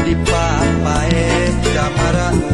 Di papae jamaramu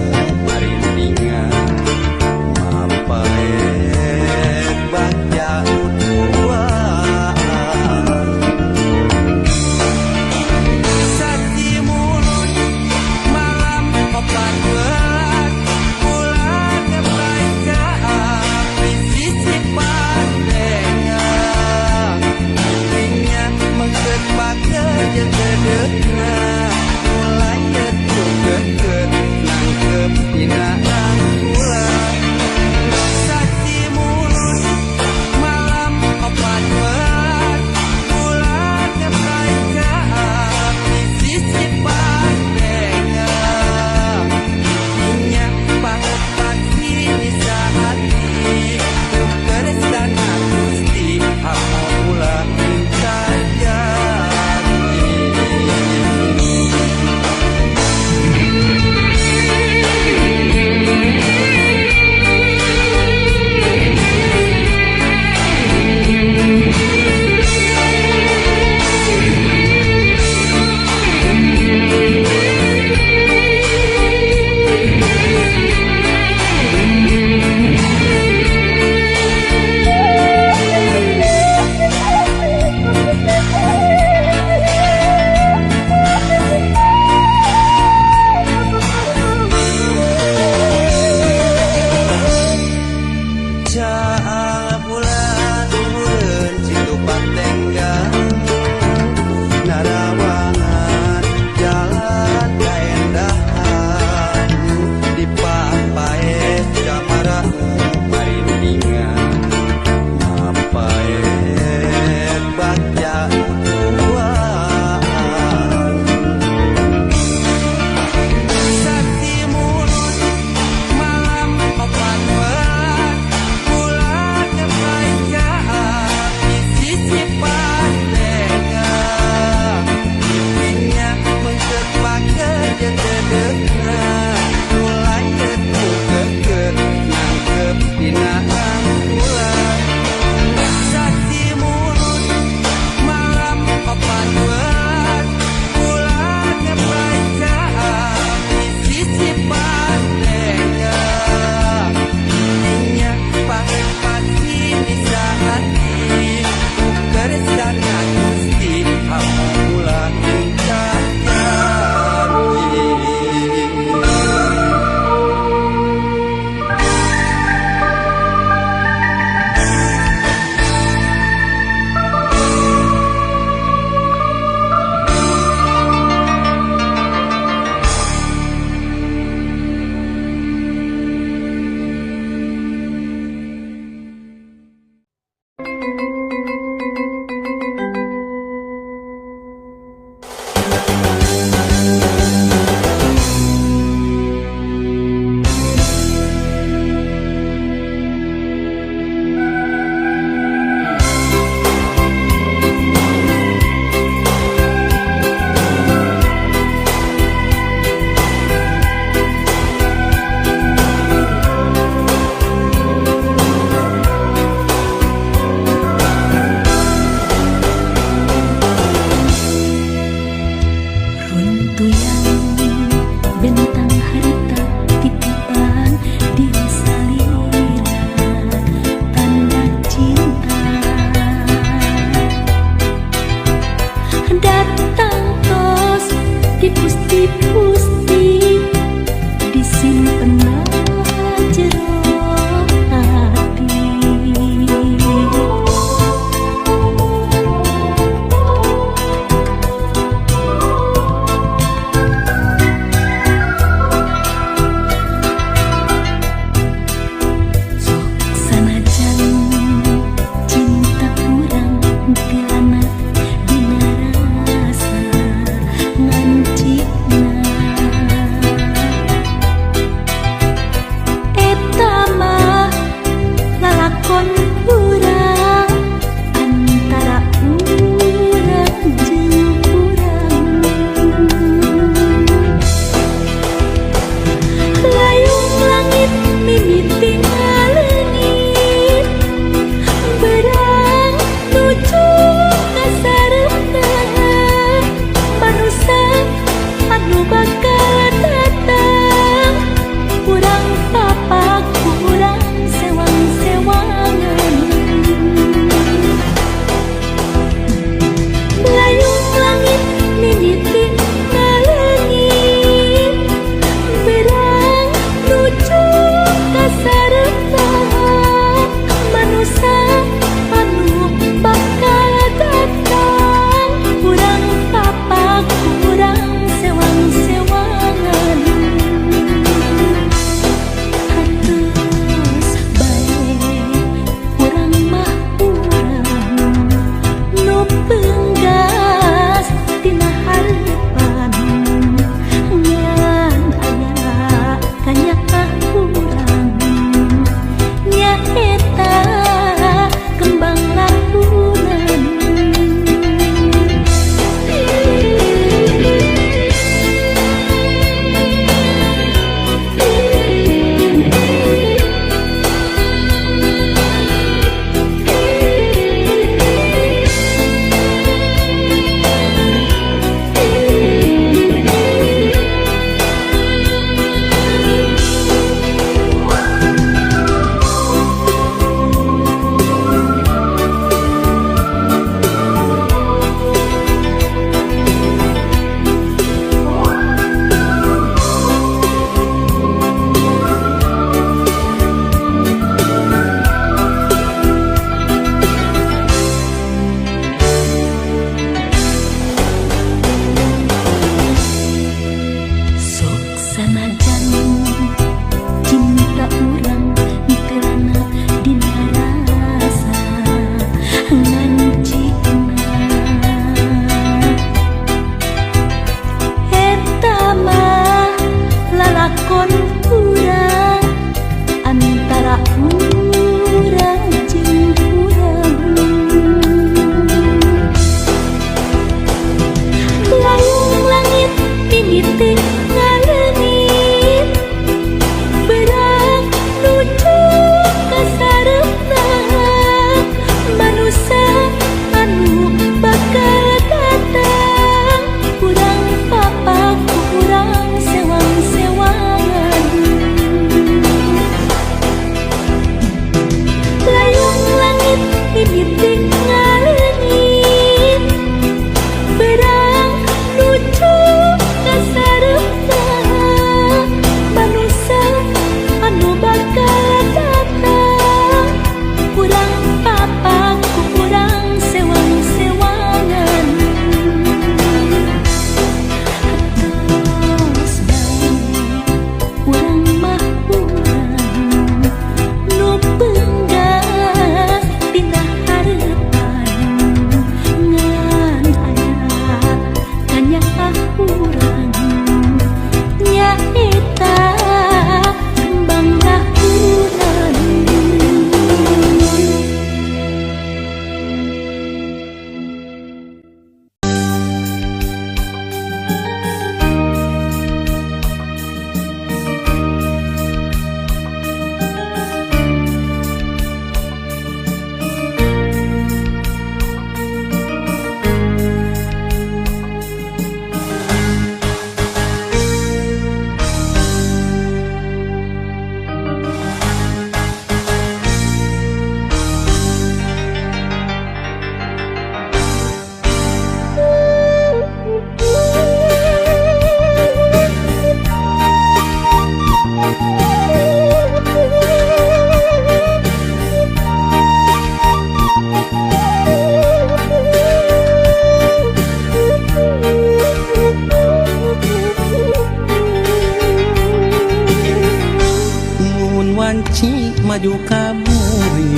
wanci maju kamuri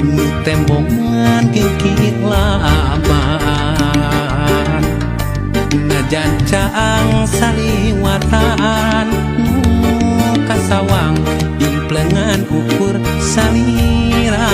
nu tembongan kikik laban najan caang saliwatan kasawang implengan ukur salira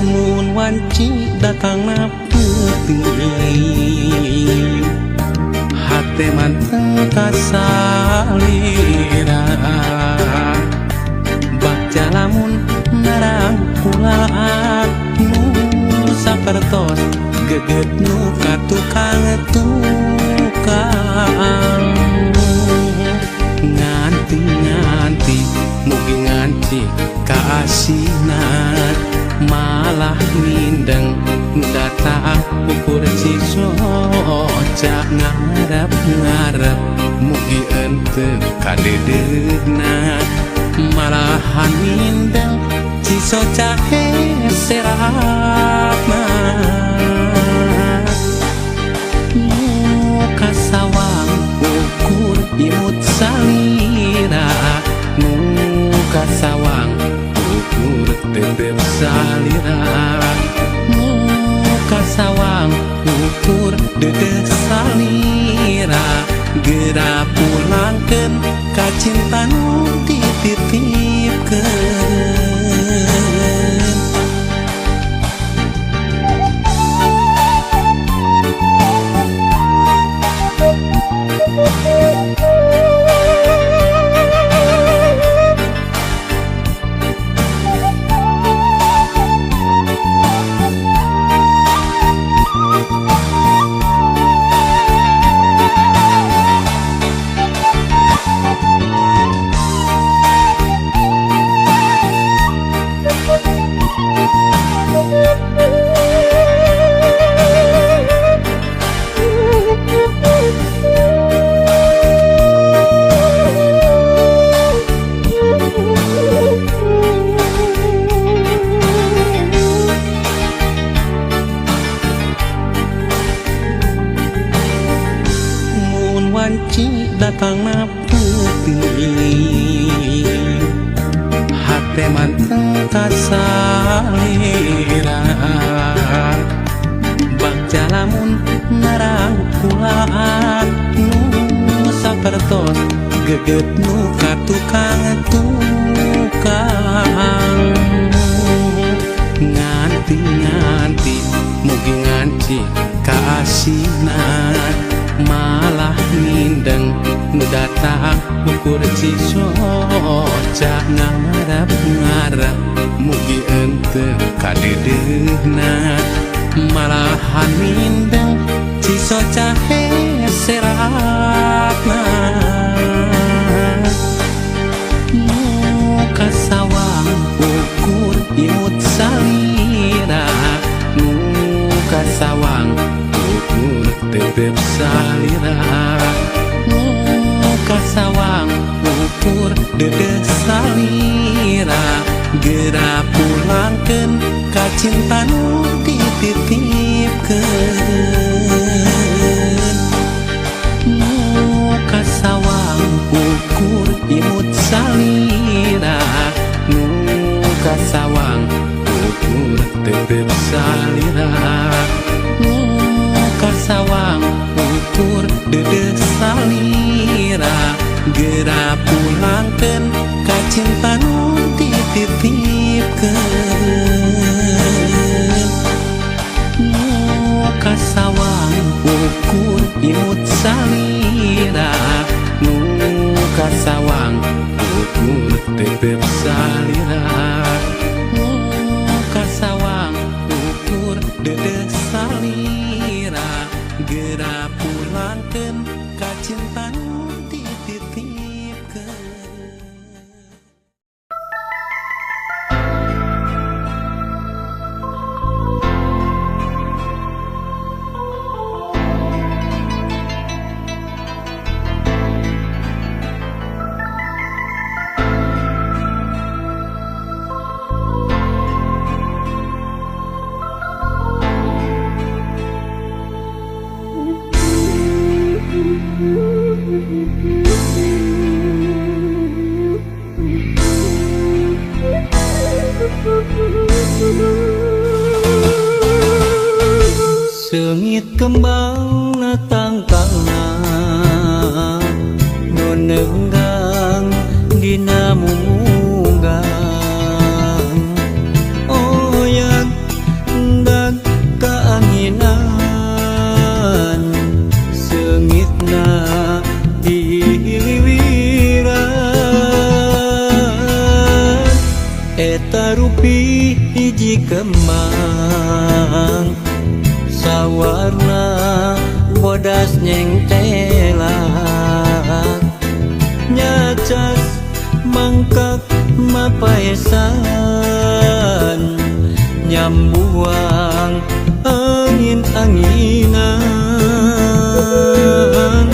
mun wanci datang na putih hate manteng kasalira baca lamun narang kulaan nu sapertos geget nu katukang nganti mugi nganti kaasinan malah mindeng datang ukur cisoca ngarep mugi ente kadedegna malahan mindeng cisoca seratna muka sawang ukur imut salira muka sawang ukur tetep salira muka sawang ukur dedek salira gera pulangkeun ka cinta nu dititipkeun wanci datang na putih hate manteng kasalira baca lamun narang kulaan nu sapertos geget nu katukang nganti mugi nganci kaasinan malah mindeng nu datang ukur cisoca ngarep mugi ente kadedegna malahan mindeng cisoca seratna muka sawang ukur imut salira muka sawang ukur tetep salira muka sawang ukur dedek salira gera pulangkeun ka cinta nu dititipkeun muka sawang ukur imut salira muka sawang ukur tetep salira muka sawang ukur dedek salira gera pulangkeun ka cinta nu dititipkeun muka sawang ukur imut salira muka sawang ukur tetep salira muka sawang ukur dedek salira gera pulangkeun ka cinta nu dititipkeun. Sengit kembang natang tangan nu nenggang dina munggang oyak hendak kaanginan sengitna dihiliwiran eta rupi hiji kembang sawarna bodas nyengtelan nyacas mangkak mapaesan nyambuang angin-anginan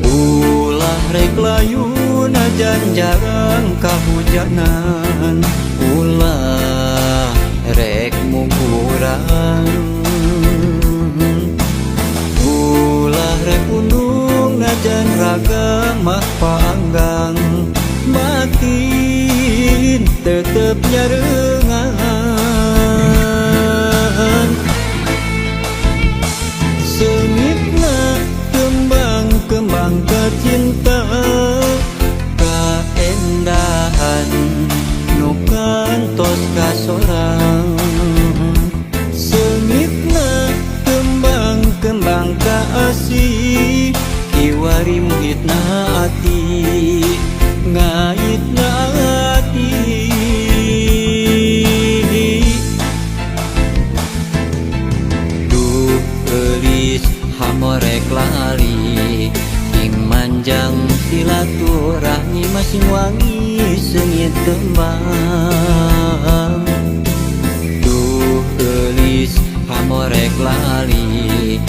ulah rek layu najan jarang kahujanan ulah rek mungkurang ulah rek undung najan raga mah paanggang batin tetep nyarengan sengitna kembang-kembang kecinta kaendahan nu kantos kasorang sengitna kembang-kembang kaasih kiwari muhitna ati ngaitna ati duh geulis hamorek lali ing manjang silaturahmi masing wangi sengit kembang duh geulis hamorek lali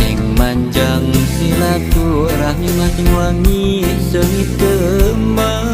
ing manjang silaturahmi masing wangi sengit kembang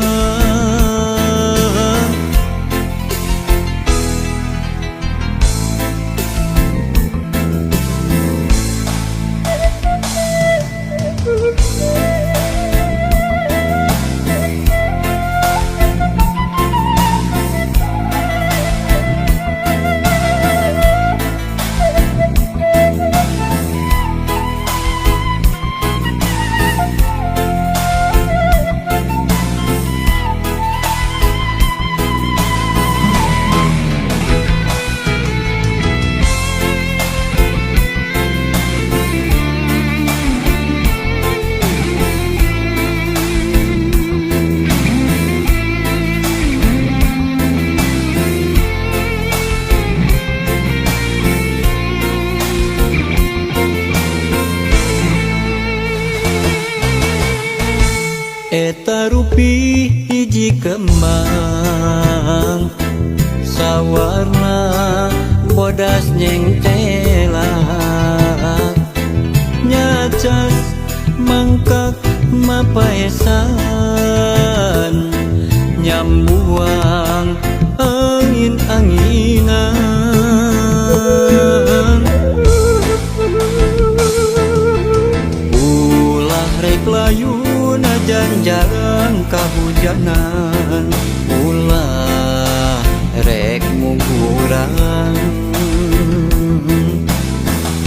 eta rupi hiji kembang sawarna bodas nyengtelan nyacas mangkak mapaesan nyambuang angin-anginan ulah rek layu najan jarang kahujanan ulah rek mungkurang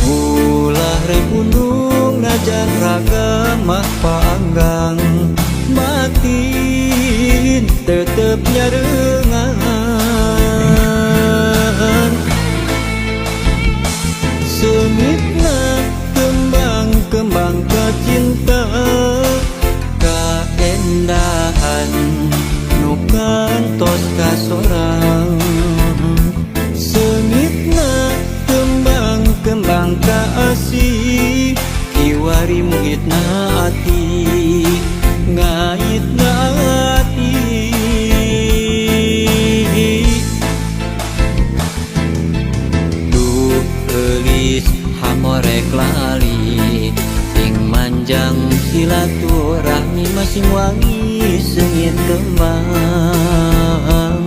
ulah rek undung najan raga mah paanggang batin tetep nyarengan sengitna kembang-kembang kecinta kaendahan nu kantos kasorang sengitna kembang-kembang kaasih kiwari muhitna ati ngaitna ati duh geulis hamorek lali ing manjang silaturahmi masing wangi sengit kembang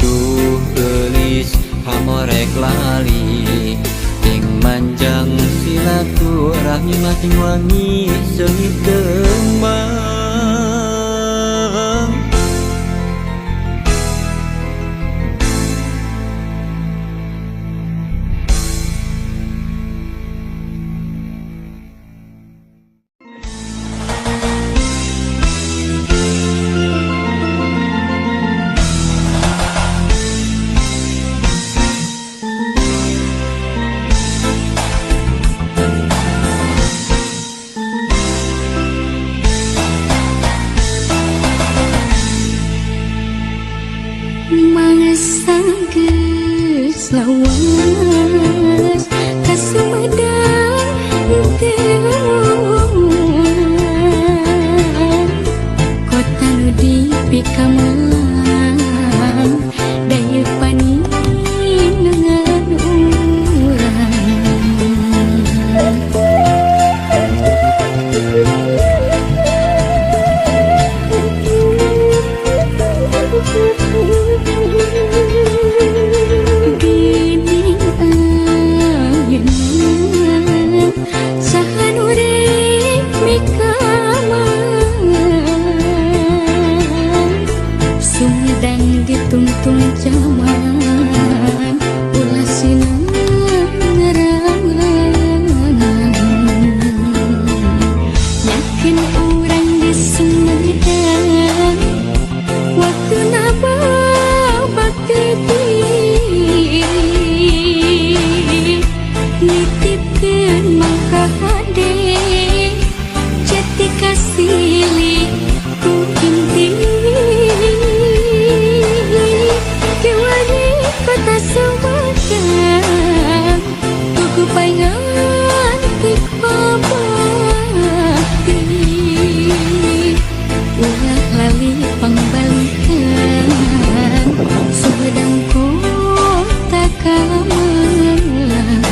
duh geulis hamorek lali ing manjang silaturahmi masing wangi sengit kembang lawas ka Sumedang teu kota nu dipikamang daya paninengan Gining ayeuna sahan urip mikamang Sumedang ditungtung zaman ulah sinang ngerangan yakin orang di Sumedang waktu naba bakti nitipkeun mangka hade jati kasili ku inti kewani kota Sumedang tugu paingan tik babakti ulah lali pangbalikan Sumedang kota Kamelang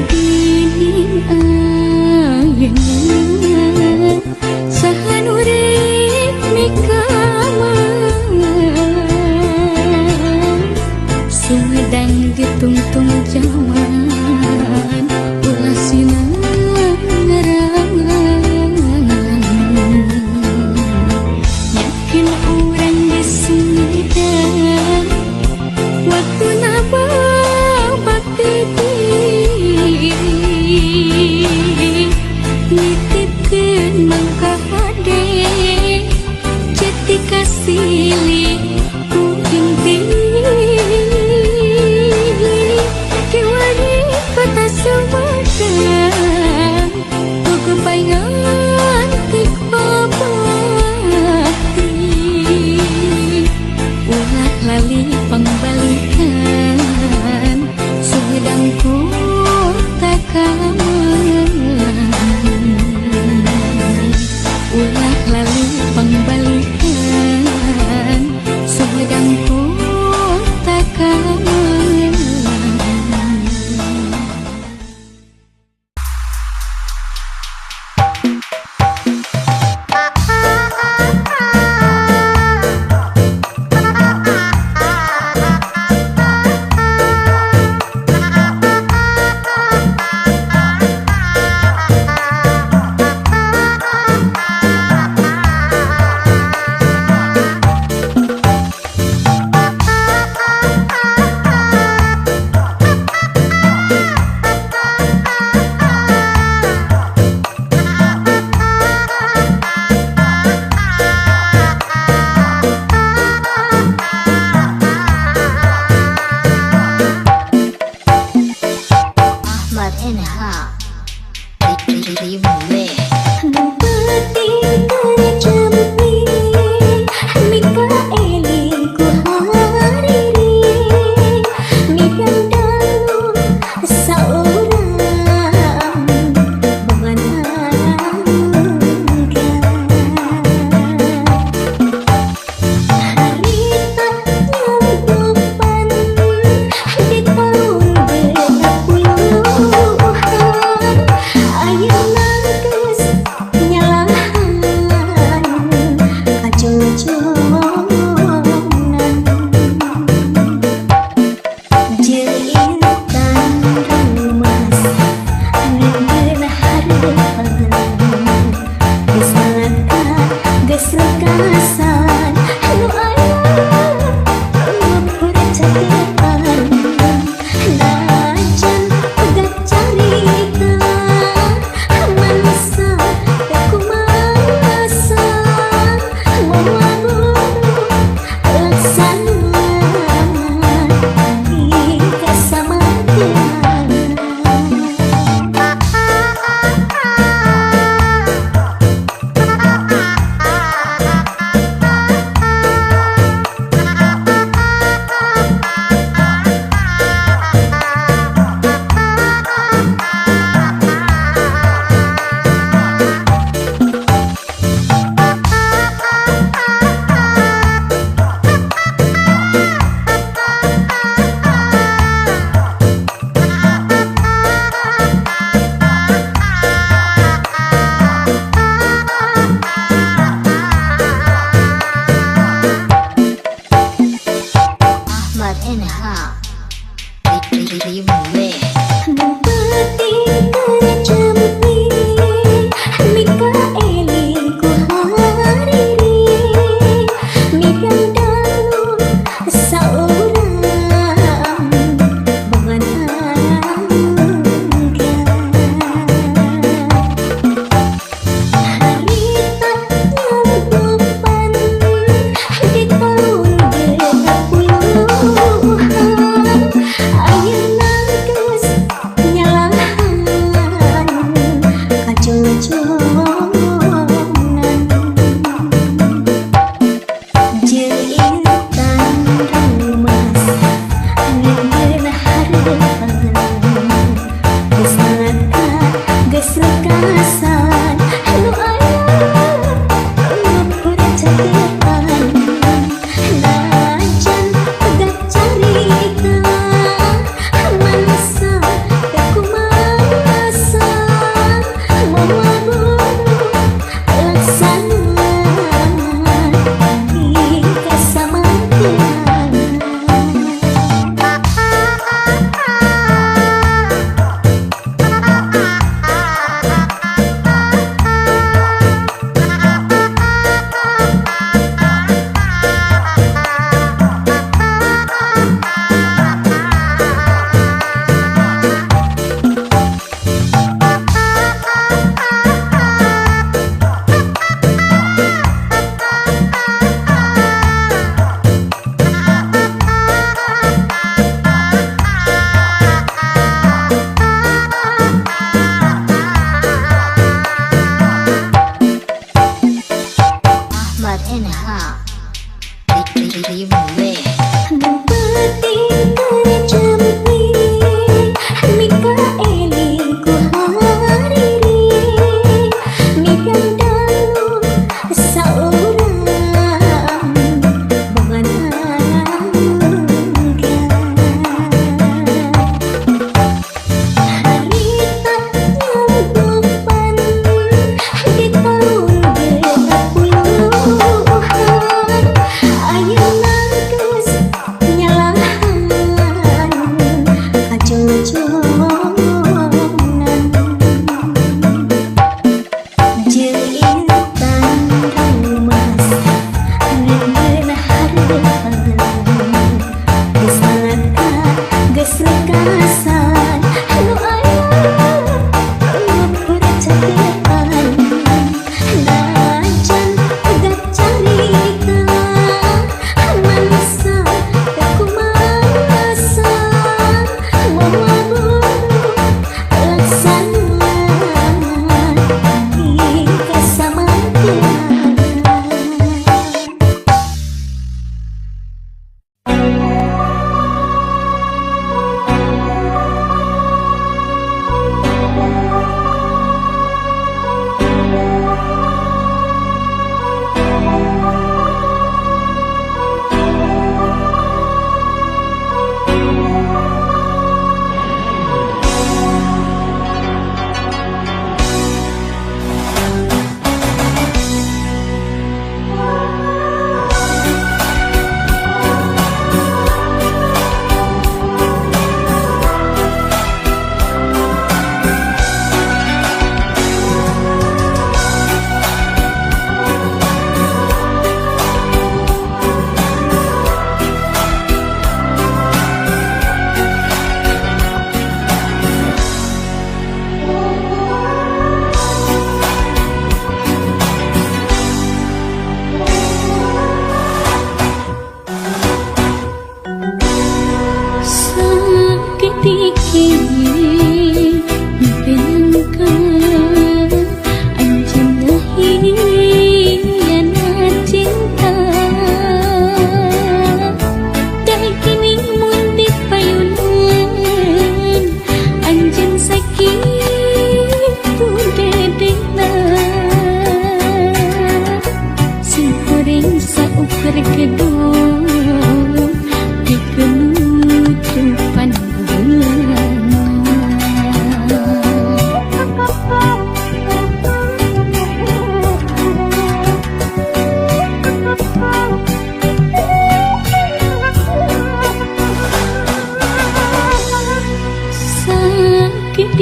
Gining ayeuna sahan urip mikamang Sumedang ditungtung zaman ulah sinang ngerangan yakin orang di Sumedang waktu naba bakti nitipkeun mangka hade jati kasili ku inti kewani kota Sumedang tugu paingan tik babakti ulah lali pangbalikan Sumedang kota Kamelang ulah lali pangbalikan Sumedang kota Kamelang Ayo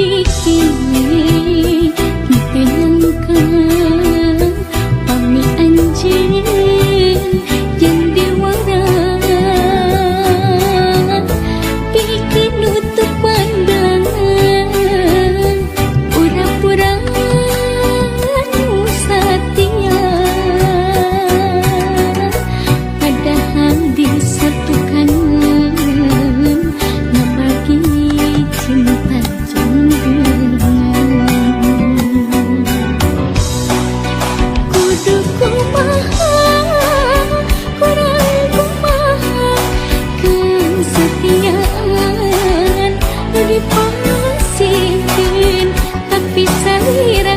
dikini tenangkan pami anjing yang dewara bikin nutup pandangan pura-pura setia padahal disatukan nabagi cinta kudu kumaha kurang kumaha kesetiaan lebih pastiin tapi salira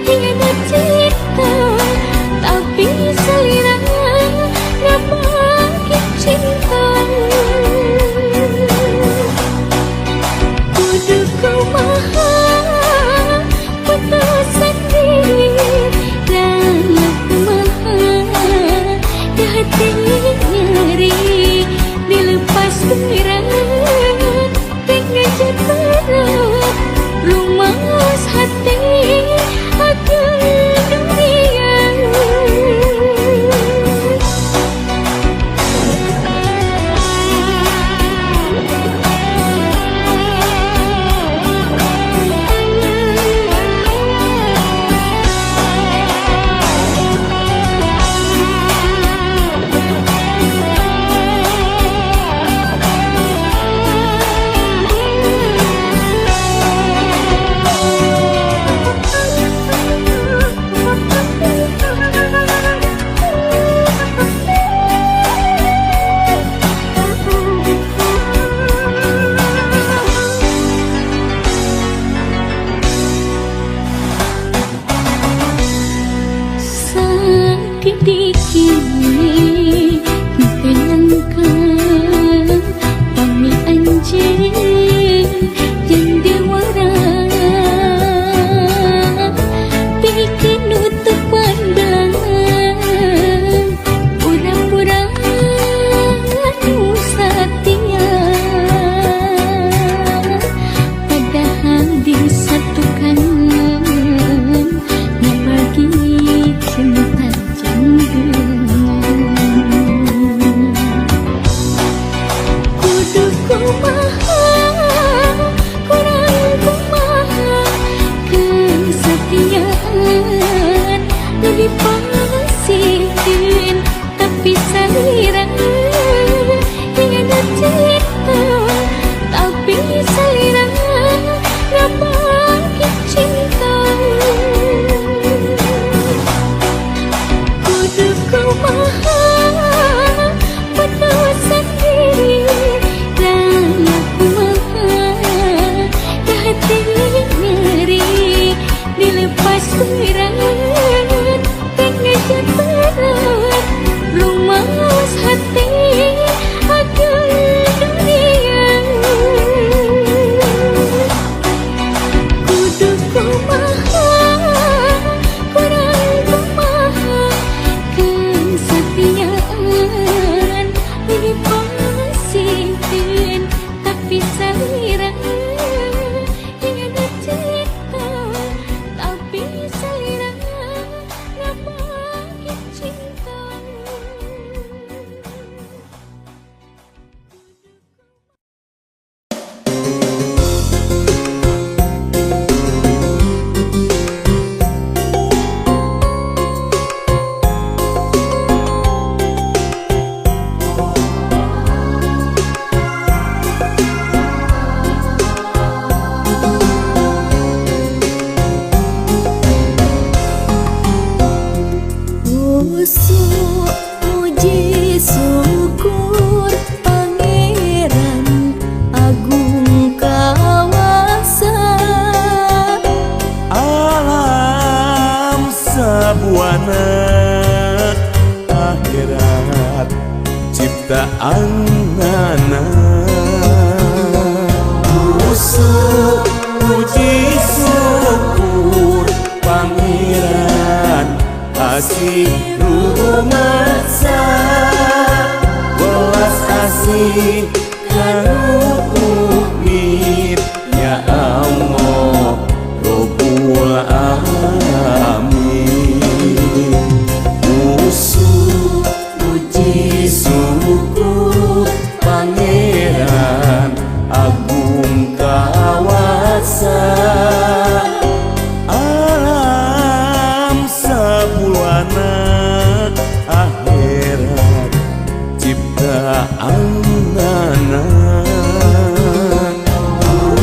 hingga cinta tapi salira gak makin cinta kudu kumaha putusan diri dalam kumaha di hati nyeri dilepas berat dengan jatuh lumas hati akan dunia sakit dikini tenangkan pami anjing yang dewara bikin nutup pandangan pura-pura setia padahal disatukan nabagi cinta kudu kumaha kurang kumaha kesetiaan lebih pastiin tapi salira hingga cinta tapi salira gak makin cinta kudu kumaha putusan diri dalam kumaha di hati nyeri dilepas berat dengan jatuh lumas hati akan dunia kudu kumaha kurang kumaha kesetiaan lebih pastiin tapi salira hingga cinta tapi salira gak makin cinta Puji syukur Pangeran Agung Kawasa alam sabuana akhirat ciptaanana puji syukur Pangeran asih rumasa welas asih kanu mukmin ya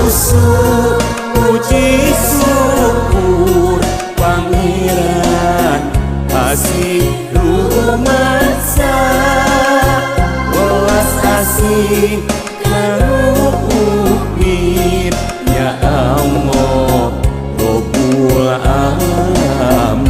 Usuk puji syukur Pangeran asih rumatsa welas asih kanu upin ya Allah Rabbul Alamin.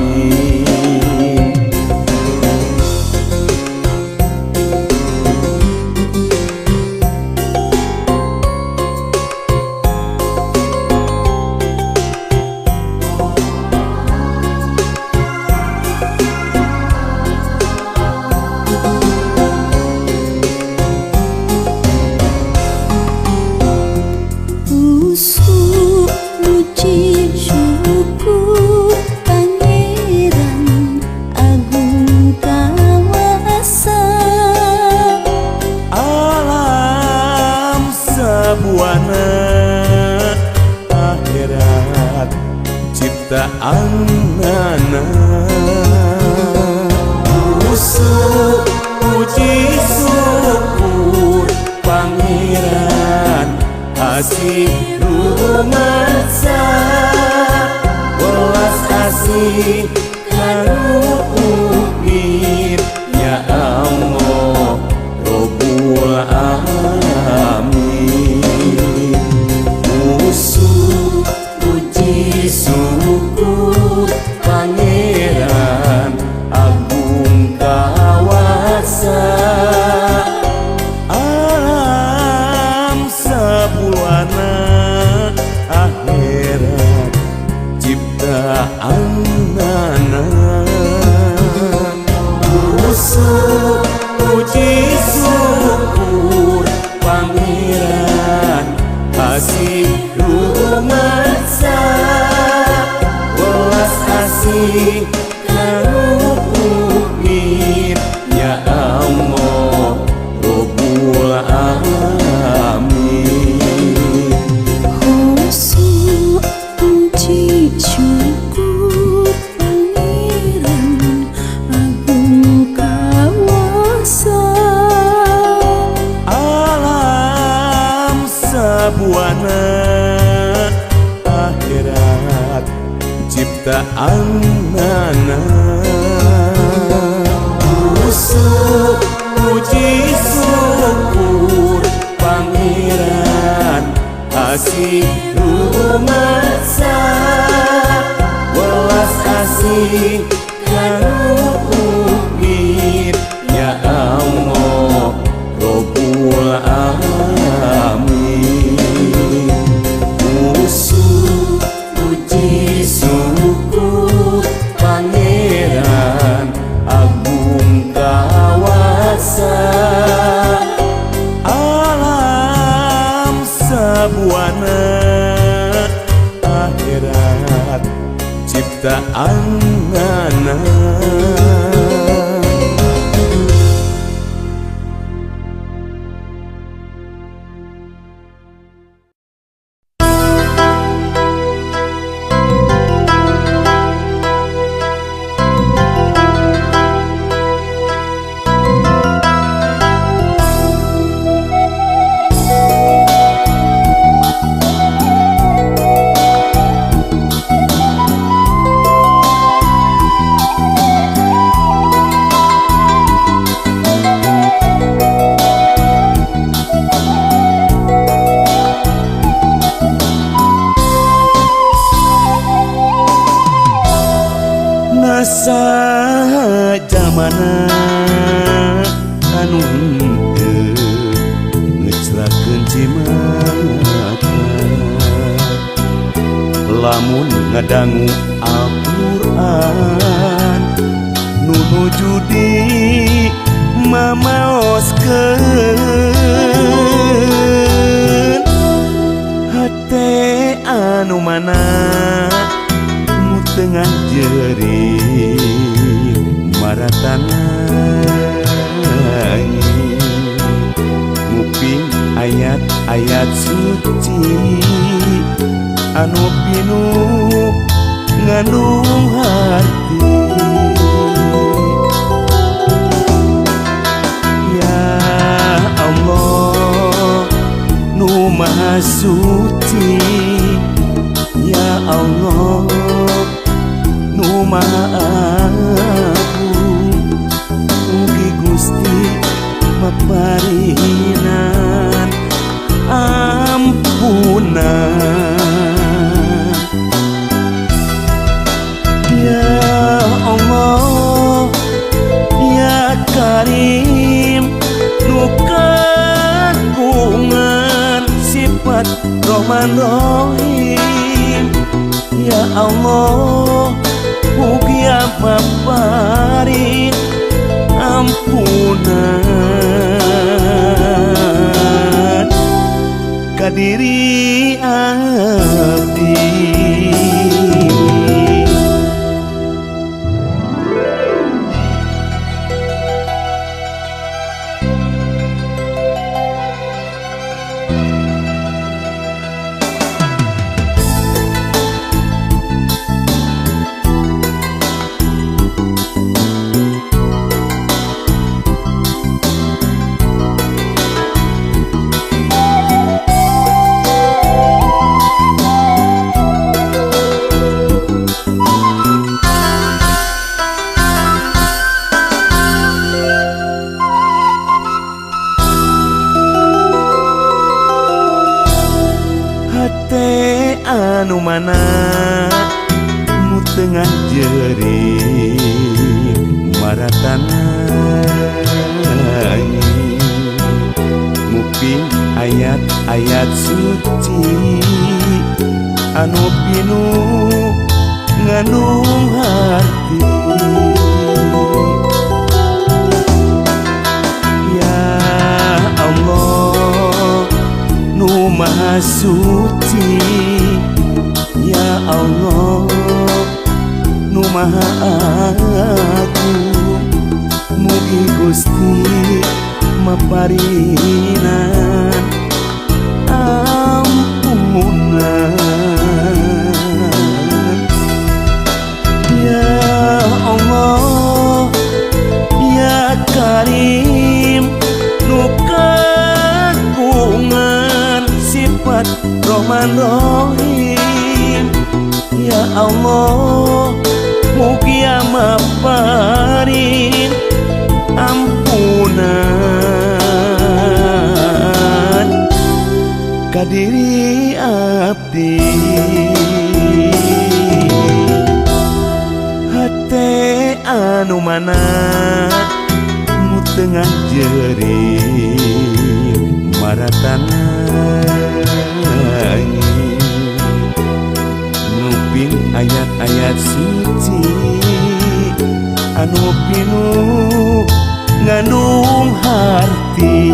Usuk puji syukur Pangeran agung kawasa Alam sabuana akhirat ciptaanana Usuk puji syukur Pangeran asih rumatsa welas asih kanu upin ya Allah Rabbul Alamin. Usuk puji syukur Pangeran agung kawasa alam sabuana akhirat ciptaanana Usuk puji syukur Pangeran asih rumatsa welas asih kanu upin ya Allah Rabbul Alamin. Usuk puji syukur Pangeran agung kawasa Alam sabuana akhirat ciptaanana Usuk puji syukur Pangeran asih rumatsa welas asih kanu upin ya Allah Rabbul Alamin. Usuk puji syukur Pangeran agung kawasa alam sabuana akhirat ciptaanana Nasa zamana anu ngecelakeun cimaka lamun ngadangu Al-Qur'an nu nuju di mamaoskeun hate anu mana tengah jering maratanai nguping ayat-ayat suci anu pinu ngandung hati ya Allah nu maha Maha Suci ya Allah nu Maha Agung mugi Gusti maparinan ampunan ya Allah ya Karim nu kagungan sifat Rahman Rahim ya Allah mugi paparin ampunan ka diri abdi. Hate anu mana nu tengah jering maratana nguping ayat-ayat suci anu pinu ngandung hati ya Allah nu Maha Suci ya Allah nu Maha Agung mugi Gusti maparinan ampunan ya Allah ya Karim nu kagungan sifat Rahman Rahim ya Allah mugi maparin ampunan ka diri abdi. Hate anu mana nu tengah jering maratana nguping ayat-ayat suci anu pinu ngandung harti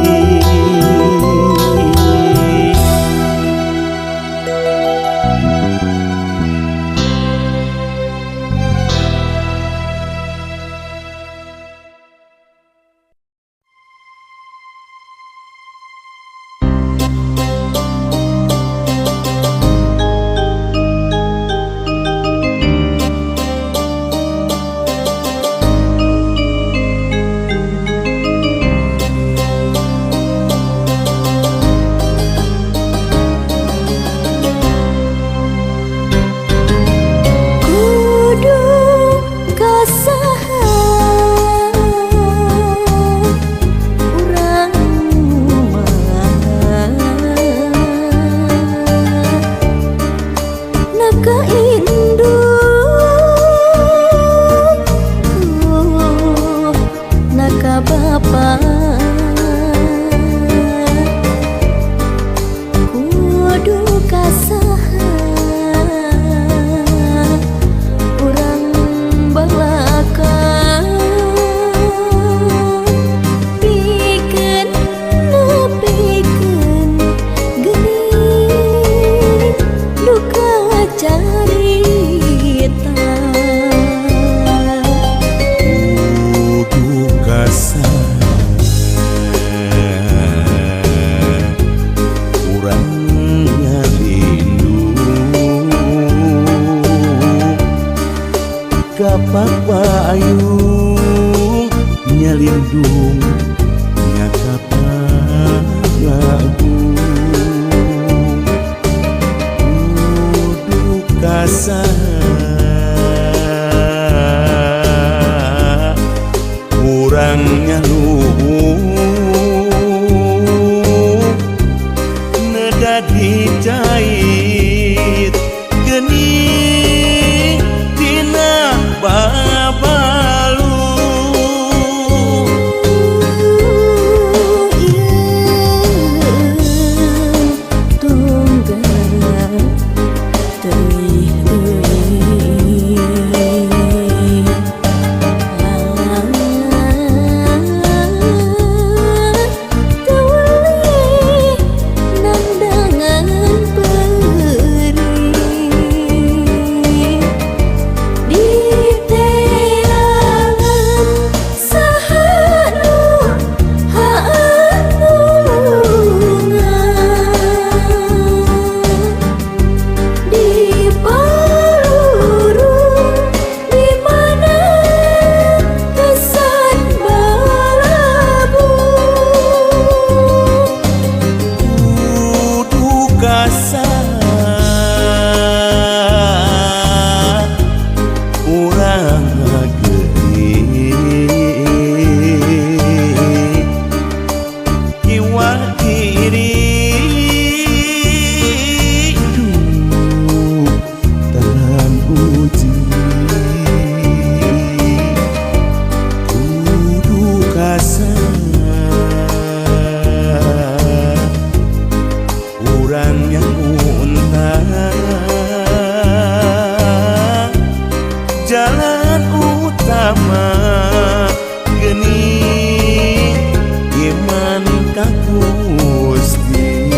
payung nyalindung nyata lagu kasa kurangnya lu neda dijahit geni tina babalu jalan utama geni iman ka Gusti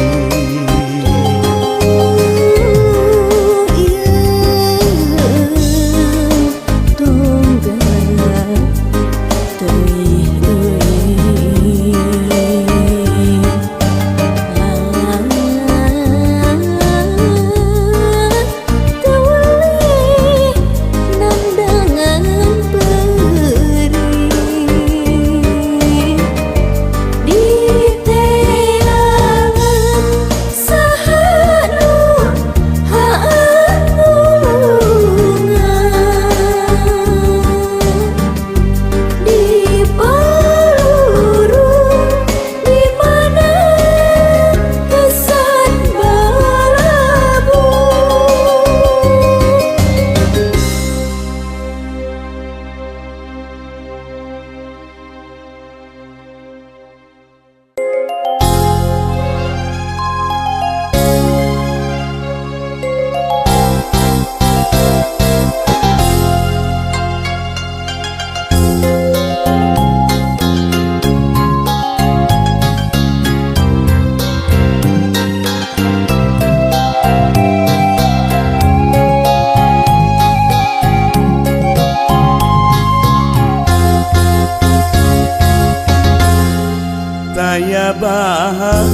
Tayabah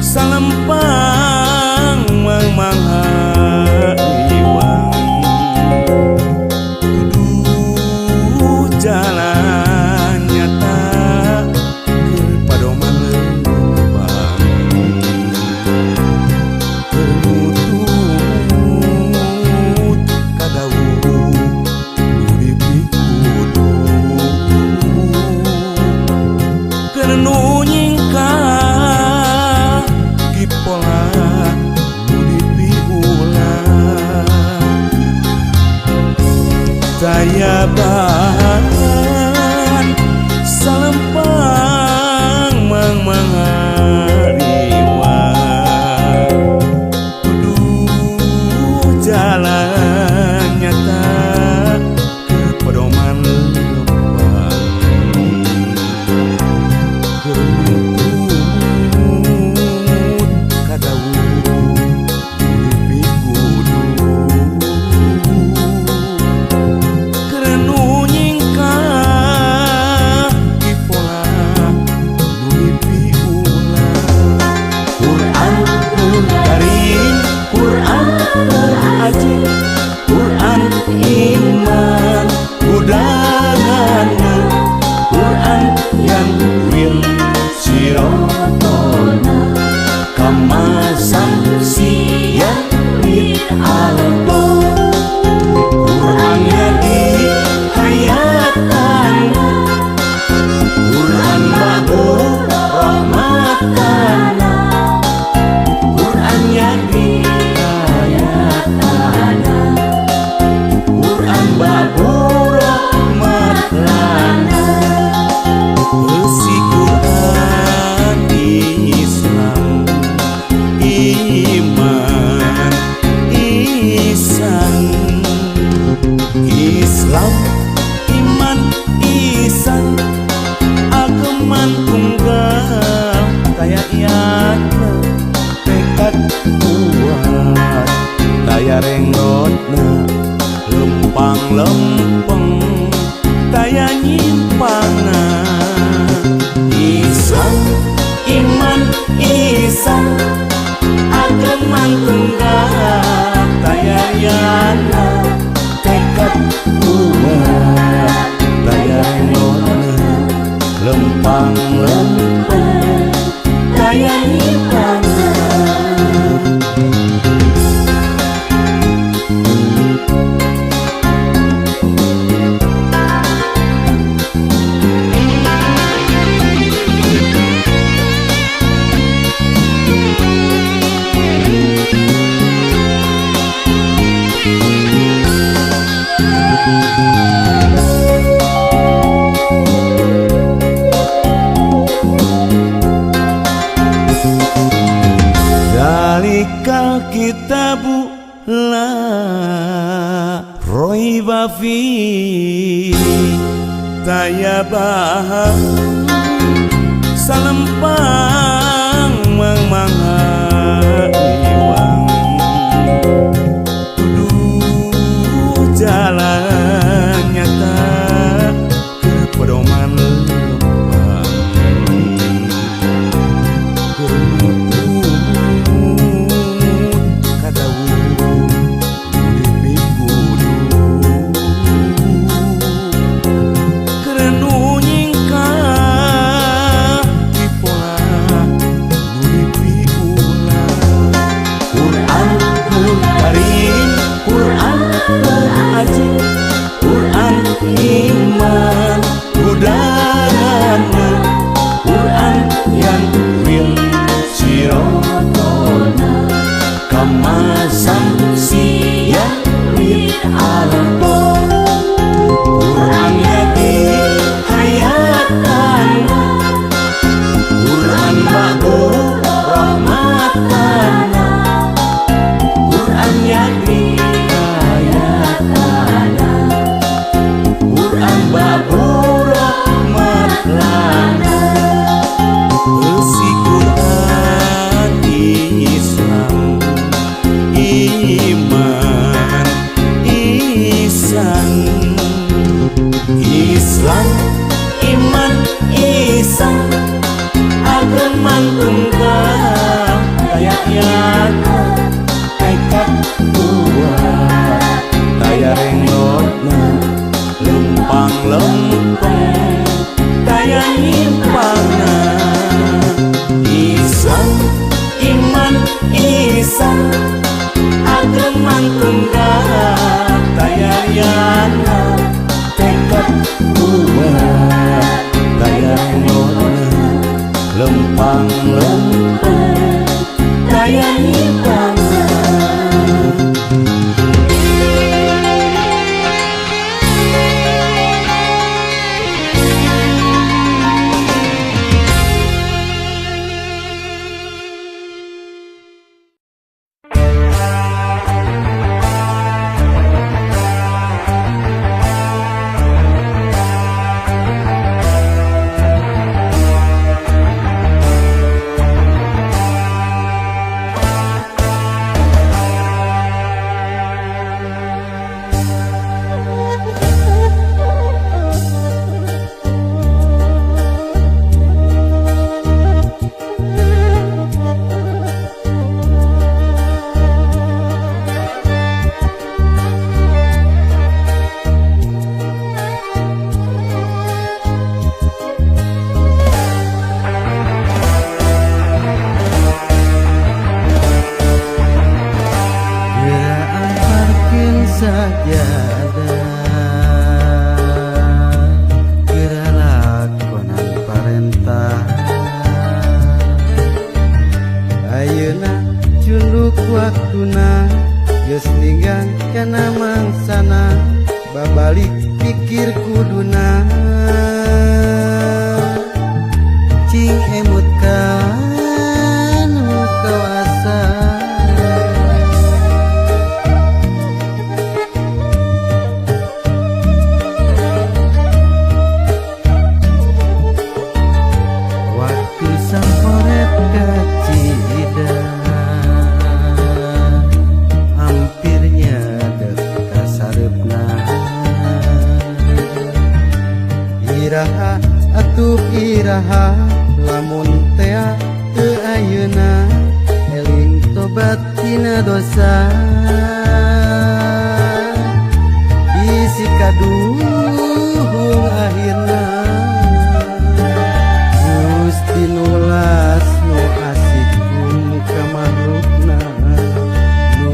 salempang mangmangaiwang kudu jalan nyata kepadoman lembang kenutut kadawu nu dipikudu nu nyingkah kipola nu dipiulang tayaban salempang mangmangariwang kudu jalan nyata kepedoman Quran iman udanganna Quran yang wir sirotona kamasan siang bir alam iman isan. Islam iman isan ageman tunggal daya iatna tekad kuat daya renggotna lempang-lempeng daya nyimpangna. Islam iman isan ageman tunggal daya iatna tekad kuat daya renggotna lempang-lempeng daya nyimpangna. Zalikal kitabu la raiba fi tayabah salempang mangmangha iwang tuduh jalan nyata keur pedoman lempang Quran iman budayana Quran yang wil sirotona kamasan siya wir alba Quran yadi hayatana Quran bago rahmatana Quran yadi Babu rahmat lana Esi Quran Islam iman isan. Islam iman isan ageman tunggal daya iatna tekad kuat daya renggotna lempang-lempeng daya nyimpangna. Islam iman isan ageman tunggal daya iatna tekad kuat daya renggotna lempang-lempeng daya nyimpangna. waktuna geus ninggal kana mangsana babalik pikir kuduna cing emut kanu kawasa dosa isi kaduhung akhirna Gusti nulas nu asik muka makhlukna nu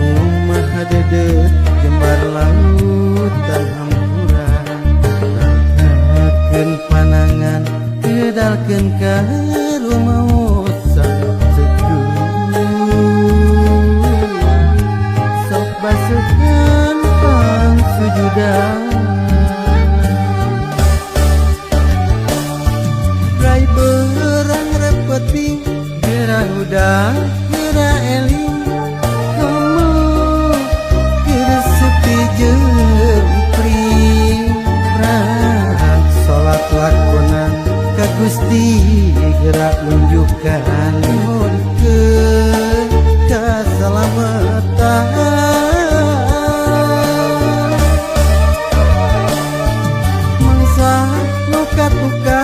maha dedet jembar lautan hampura rangkakeun panangan kedalkeun ka rumah sejuk sok basuhkeun pang sujudan rai berang repeting gerah udah gerah eling kamu gerah sepi jempring rang salat lakonan ka Gusti gerak nunjukkan mohonkeun kasalamatan mangsa nu katuka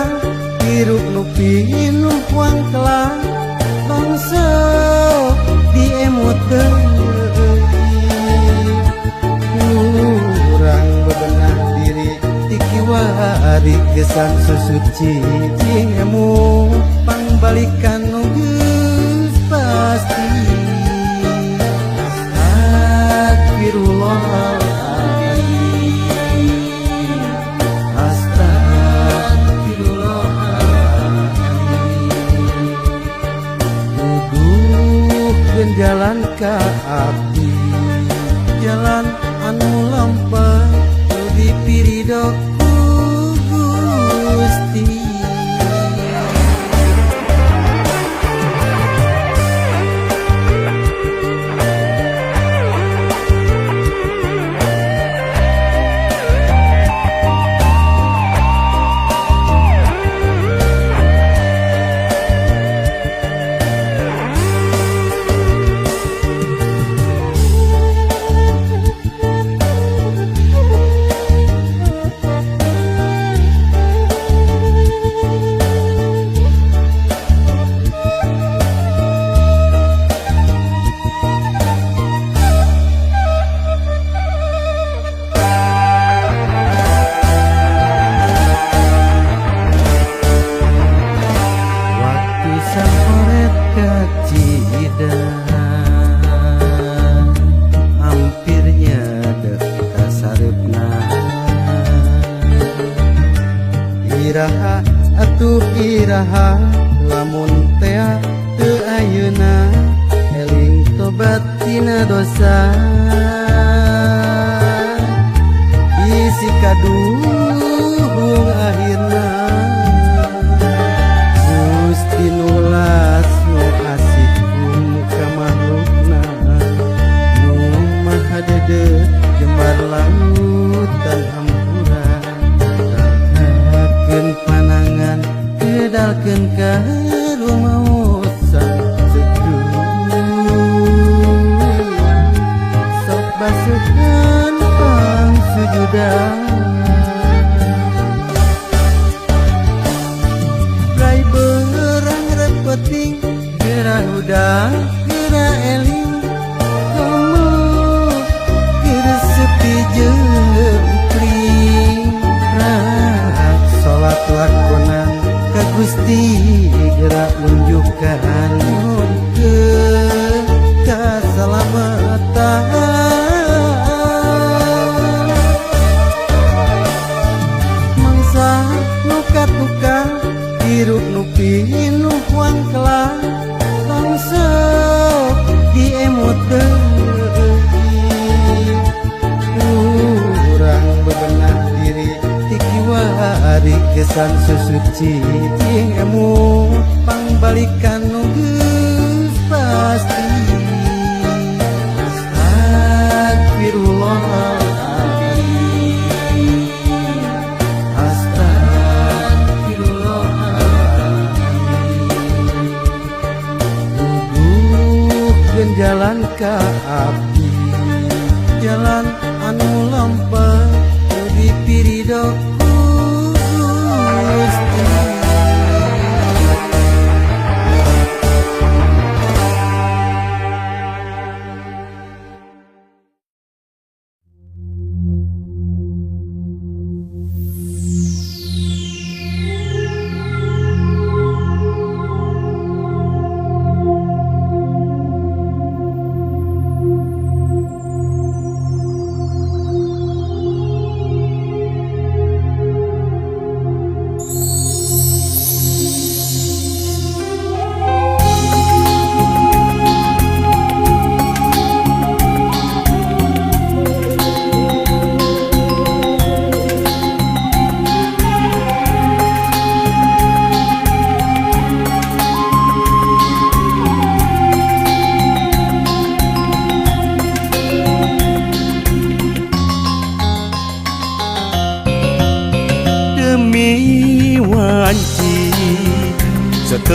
hirup nu pinuh wang kelah bangsa diemut deui kurang bebenah diri tikiwari kesan susuci cing emu pangbalikan nu geus pasti astagfirullahaladzim astagfirullahaladzim duduhkeun jalan ka abdi jalan anu lampah nu dipiridok Gusti hampirnya dek sarepna iraha atuh iraha lamun tea teu ayeuna eling tobat tina dosa isi kaduhung akhirna Gusti nulas nu asik muka makhlukna nu maha dedet jembar lautan hampura rangkakeun panangan kedalkeun ka rumah sejuk sok basuhkeun pang sujudan rai berang repeting gerah udah gerah eling kamu gerah sepi jempring rak salat lakonan ka Gusti gerak nunjukkan mohonkeun kasalamatan mangsa nu katuka hirup nu pinuh wang kelah bangsa diemut deui kurang bebenah diri tikiwari kesan susuci cing emu pangbalikan nu geus pasti astagfirullahaladzim astagfirullahaladzim jalan ka abdi jalan anu lampah nu dipiridok Gusti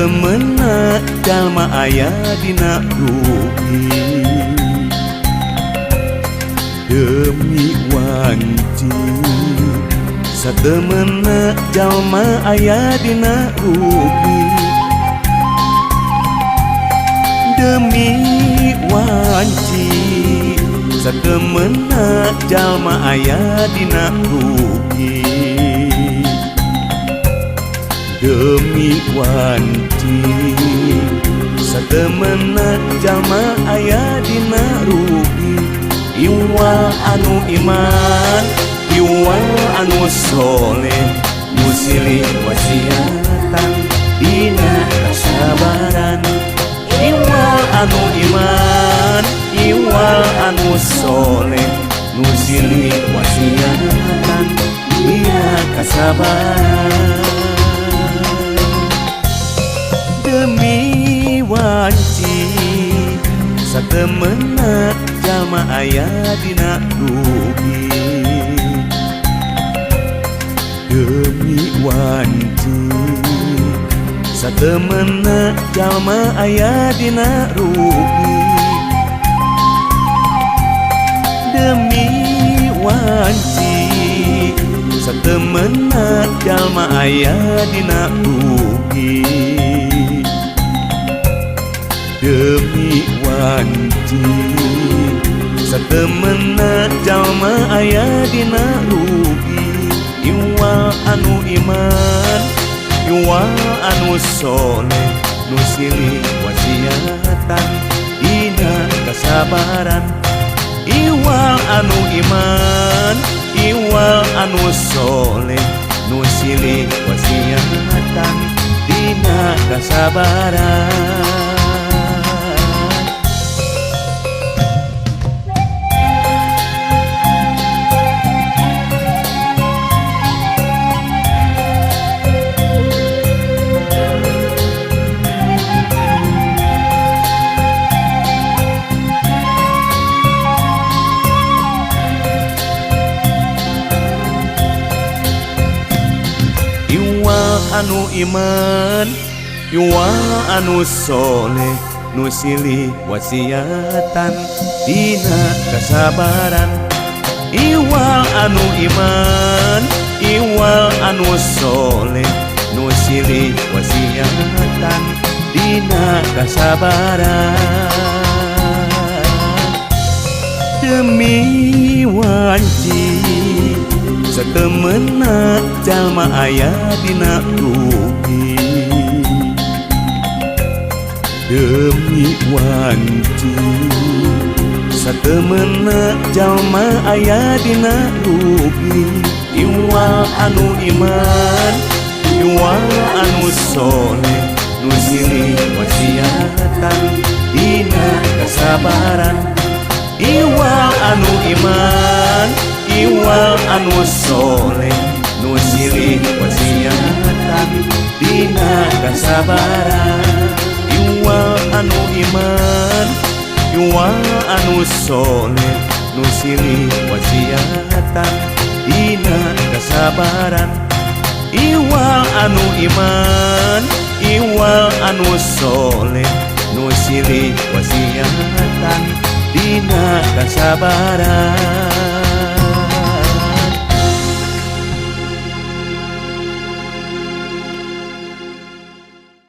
satemena jalma aya dina rugi demi wanci satemena jalma aya dina rugi demi wanci satemena jalma aya dina rugi demi wanci satemena jalma aya dina rugi iwal anu iman iwal anu soleh nu silih wasiatan dina kasabaran iwal anu iman iwal anu soleh nu silih wasiatan dina kasabaran demi wanci satemena jalma aya dina rugi demi wanci satemena jalma aya dina rugi demi wanci satemena jalma aya dina rugi demi wanci satemena jalma aya dina rugi iwal anu iman iwal anu soleh nu silih wasiatan dina kasabaran iwal anu iman iwal anu soleh nu silih wasiatan dina kasabaran anu iman iwal anu soleh nu silih wasiatan dina kasabaran iwal anu iman iwal anu soleh nu silih wasiatan dina kasabaran demi wanci satemena jalma aya dina rugi demi wanci satemena jalma aya dina rugi iwal anu iman iwal anu soleh nu silih wasiatan dina kasabaran iwal anu iman iwal anu soleh nu silih wasiatan dina kasabaran iwal anu iman iwal anu soleh nu silih wasiatan dina kasabaran iwal anu iman iwal anu soleh nu silih wasiatan dina kasabaran